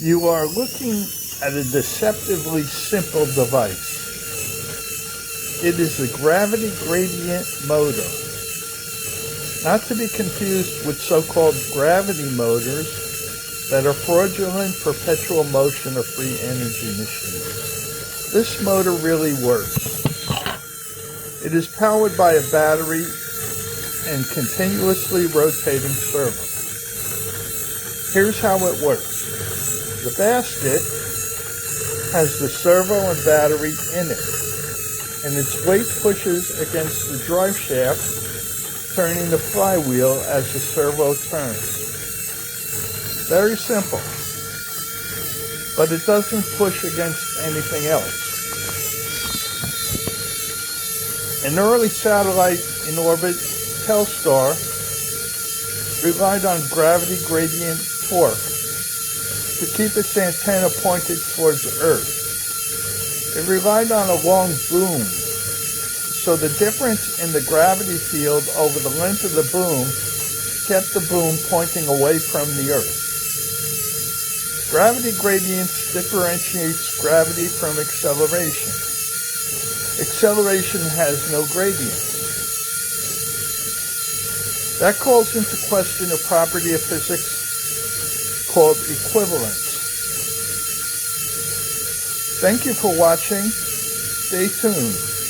You are looking at a deceptively simple device. It is a gravity gradient motor, not to be confused with so-called gravity motors that are fraudulent perpetual motion or free energy machines. This motor really works. It is powered by a battery and continuously rotating servo. Here's how it works. The basket has the servo and battery in it, and its weight pushes against the drive shaft, turning the flywheel as the servo turns. Very simple, but it doesn't push against anything else. An early satellite in orbit, Telstar, relied on gravity gradient torque to keep its antenna pointed towards the Earth. It relied on a long boom, so the difference in the gravity field over the length of the boom kept the boom pointing away from the Earth. Gravity gradients differentiates gravity from acceleration. Acceleration has no gradients. That calls into question a property of physics called equivalence. Thank you for watching. Stay tuned.